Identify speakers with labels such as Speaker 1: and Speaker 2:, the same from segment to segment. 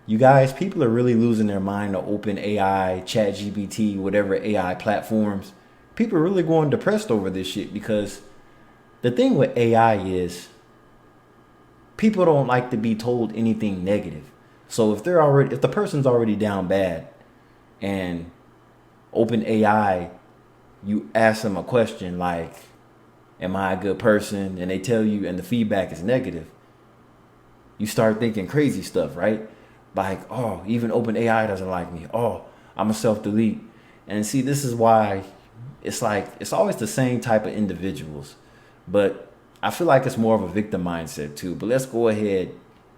Speaker 1: You guys, people are really losing their mind to OpenAI, ChatGPT, whatever AI platforms. People are really going depressed over this shit because the thing with AI is people don't like to be told anything negative. So if the person's already down bad and OpenAI, you ask them a question like, am I a good person? And they tell you and the feedback is negative. You start thinking crazy stuff, right? Like, oh, even OpenAI doesn't like me. Oh, I'm a self-delete. And see, this is why it's like, it's always the same type of individuals. But I feel like it's more of a victim mindset too. But let's go ahead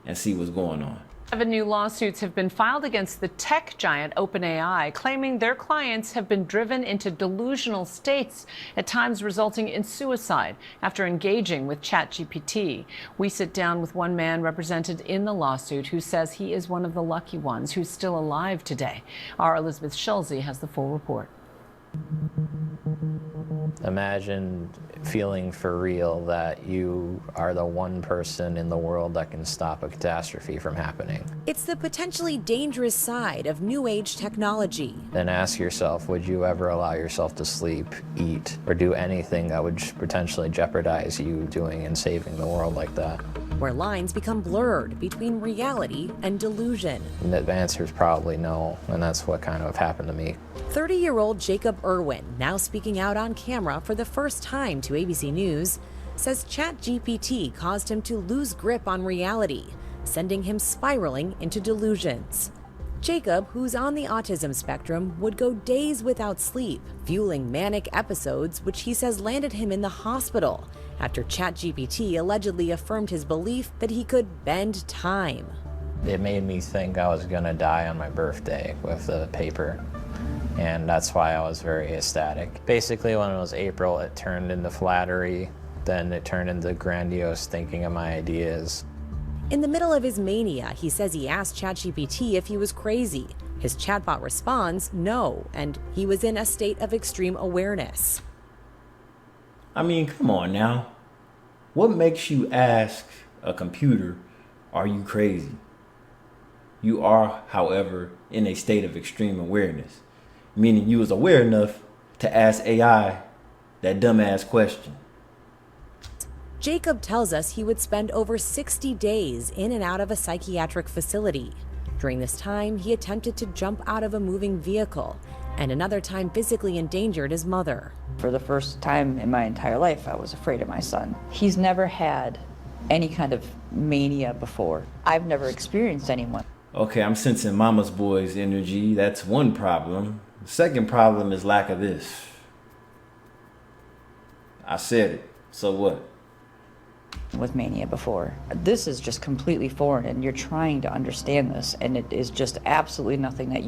Speaker 1: and see what's going on.
Speaker 2: 7 new lawsuits have been filed against the tech giant OpenAI, claiming their clients have been driven into delusional states, at times resulting in suicide after engaging with ChatGPT. We sit down with one man represented in the lawsuit who says he is one of the lucky ones who's still alive today. Our Elizabeth Schulze has the full report.
Speaker 3: Imagine feeling for real that you are the one person in the world that can stop a catastrophe from happening.
Speaker 4: It's the potentially dangerous side of new age technology.
Speaker 3: Then ask yourself, would you ever allow yourself to sleep, eat, or do anything that would potentially jeopardize you doing and saving the world like that?
Speaker 4: Where lines become blurred between reality and delusion.
Speaker 3: And the answer is probably no, and that's what kind of happened to me.
Speaker 4: 30-year-old Jacob Irwin, now speaking out on camera for the first time to ABC News, says ChatGPT caused him to lose grip on reality, sending him spiraling into delusions. Jacob, who's on the autism spectrum, would go days without sleep, fueling manic episodes which he says landed him in the hospital after ChatGPT allegedly affirmed his belief that he could bend time.
Speaker 3: It made me think I was gonna die on my birthday with the paper. And that's why I was very ecstatic. Basically, when it was April, it turned into flattery, then it turned into grandiose thinking of my ideas.
Speaker 4: In the middle of his mania, he says he asked ChatGPT if he was crazy. His chatbot responds no, and he was in a state of extreme awareness.
Speaker 1: I mean, come on now. What makes you ask a computer, are you crazy? You are, however, in a state of extreme awareness. Meaning you was aware enough to ask AI that dumbass question.
Speaker 4: Jacob tells us he would spend over 60 days in and out of a psychiatric facility. During this time, he attempted to jump out of a moving vehicle, and another time physically endangered his mother.
Speaker 5: For the first time in my entire life, I was afraid of my son. He's never had any kind of mania before. I've never experienced anyone.
Speaker 1: Okay, I'm sensing mama's boy's energy. That's one problem. The second problem is lack of this. I said it. So what?
Speaker 5: With mania before. This is just completely foreign, and you're trying to understand this, and it is just absolutely nothing that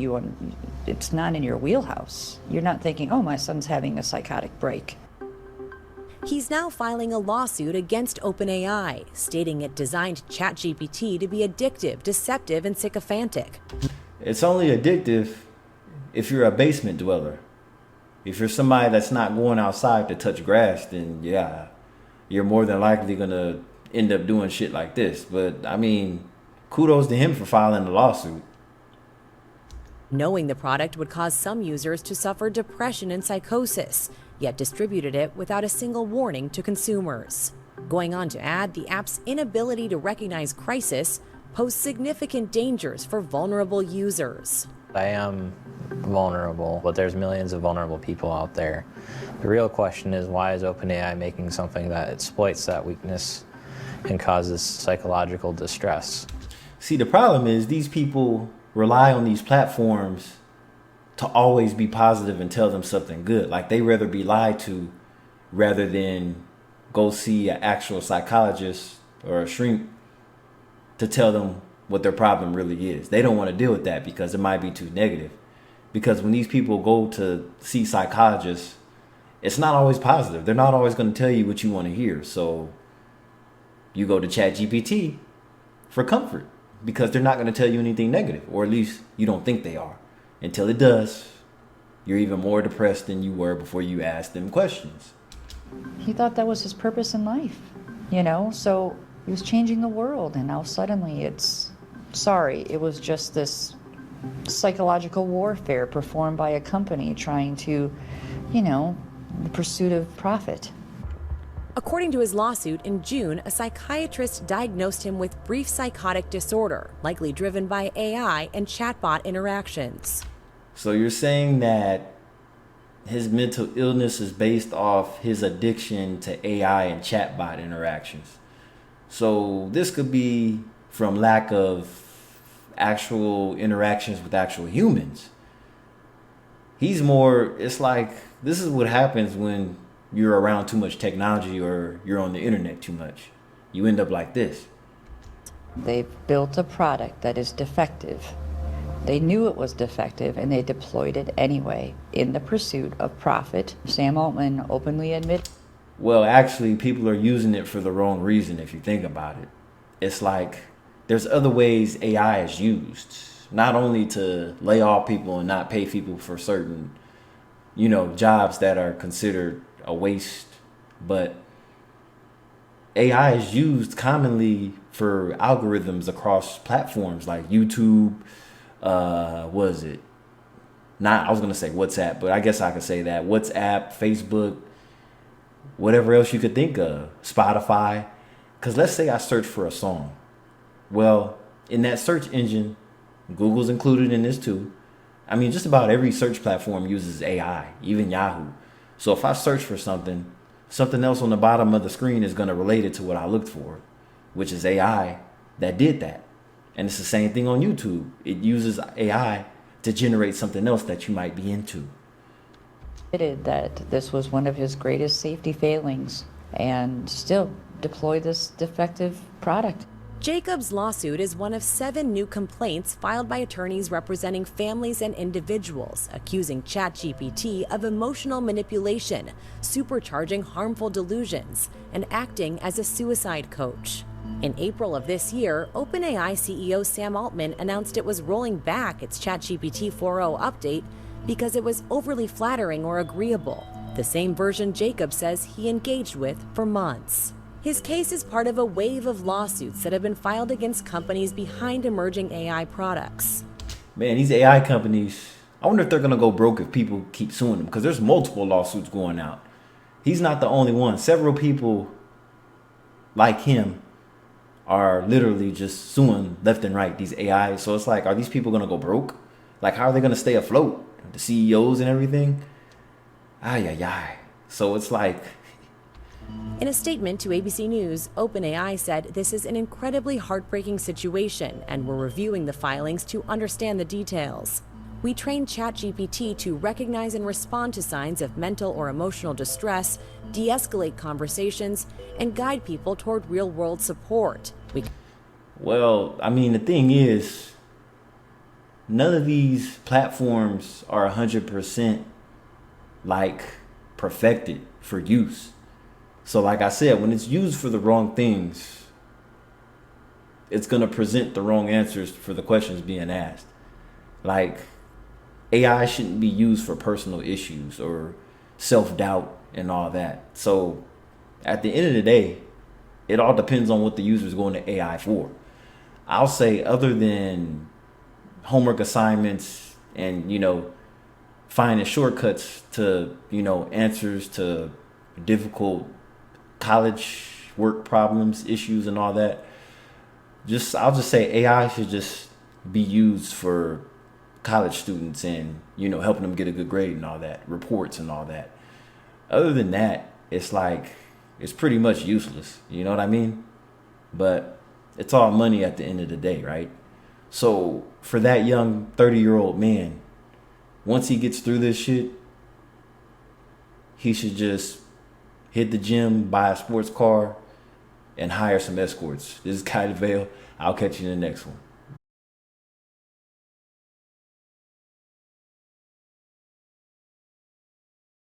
Speaker 5: it's not in your wheelhouse. You're not thinking, oh, my son's having a psychotic break.
Speaker 4: He's now filing a lawsuit against OpenAI, stating it designed ChatGPT to be addictive, deceptive, and sycophantic.
Speaker 1: It's only addictive if you're a basement dweller. If you're somebody that's not going outside to touch grass, then yeah, you're more than likely gonna end up doing shit like this. But I mean, kudos to him for filing the lawsuit.
Speaker 4: Knowing the product would cause some users to suffer depression and psychosis, yet distributed it without a single warning to consumers. Going on to add, the app's inability to recognize crisis pose significant dangers for vulnerable users.
Speaker 3: I am vulnerable, but there's millions of vulnerable people out there. The real question is, why is OpenAI making something that exploits that weakness and causes psychological distress?
Speaker 1: See, the problem is these people rely on these platforms to always be positive and tell them something good. Like they rather be lied to rather than go see an actual psychologist or a shrink to tell them what their problem really is. They don't want to deal with that because it might be too negative. Because when these people go to see psychologists, it's not always positive. They're not always going to tell you what you want to hear. So you go to ChatGPT for comfort because they're not going to tell you anything negative, or at least you don't think they are. Until it does, you're even more depressed than you were before you asked them questions.
Speaker 5: He thought that was his purpose in life, so he was changing the world, and now suddenly it's sorry, it was just this psychological warfare performed by a company trying to, the pursuit of profit.
Speaker 4: According to his lawsuit, in June, a psychiatrist diagnosed him with brief psychotic disorder, likely driven by AI and chatbot interactions.
Speaker 1: So you're saying that his mental illness is based off his addiction to AI and chatbot interactions. So this could be from lack of actual interactions with actual humans. It's like, this is what happens when you're around too much technology or you're on the internet too much. You end up like this.
Speaker 5: They've built a product that is defective. They knew it was defective and they deployed it anyway in the pursuit of profit. Sam Altman openly admitted.
Speaker 1: Well, actually, people are using it for the wrong reason if you think about it. It's like there's other ways AI is used, not only to lay off people and not pay people for certain, jobs that are considered a waste, but AI is used commonly for algorithms across platforms like YouTube. What is it? I was gonna say WhatsApp, but I guess I could say that WhatsApp, Facebook, whatever else you could think of, Spotify. Because let's say I search for a song. Well, in that search engine, Google's included in this too. I mean, just about every search platform uses AI, even Yahoo. So if I search for something else on the bottom of the screen is going to relate it to what I looked for, which is AI that did that. And it's the same thing on YouTube. It uses AI to generate something else that you might be into.
Speaker 5: Admitted that this was one of his greatest safety failings and still deploy this defective product.
Speaker 4: Jacob's lawsuit is one of 7 new complaints filed by attorneys representing families and individuals, accusing ChatGPT of emotional manipulation, supercharging harmful delusions, and acting as a suicide coach. In April of this year, OpenAI CEO Sam Altman announced it was rolling back its ChatGPT 4.0 update because it was overly flattering or agreeable, the same version Jacob says he engaged with for months. His case is part of a wave of lawsuits that have been filed against companies behind emerging AI products.
Speaker 1: Man, these AI companies, I wonder if they're going to go broke if people keep suing them, because there's multiple lawsuits going out. He's not the only one. Several people like him are literally just suing left and right, these AI. So it's like, are these people going to go broke? Like, how are they going to stay afloat? The CEOs and everything? Ay, ay, ay. So it's like...
Speaker 4: In a statement to ABC News, OpenAI said this is an incredibly heartbreaking situation and we're reviewing the filings to understand the details. We trained ChatGPT to recognize and respond to signs of mental or emotional distress, de-escalate conversations, and guide people toward real-world support.
Speaker 1: Well, I mean, the thing is, none of these platforms are 100% like perfected for use. So like I said, when it's used for the wrong things, it's going to present the wrong answers for the questions being asked. Like, AI shouldn't be used for personal issues or self-doubt and all that. So at the end of the day, it all depends on what the user is going to AI for. I'll say, other than homework assignments and, finding shortcuts to, answers to difficult college work problems, issues, and all that. I'll just say AI should just be used for college students and, helping them get a good grade and all that, reports and all that. Other than that, it's like, it's pretty much useless. You know what I mean? But it's all money at the end of the day, right? So for that young 30-year-old man, once he gets through this shit, he should just hit the gym, buy a sports car, and hire some escorts. This is Kai DeVale. I'll catch you in the next one.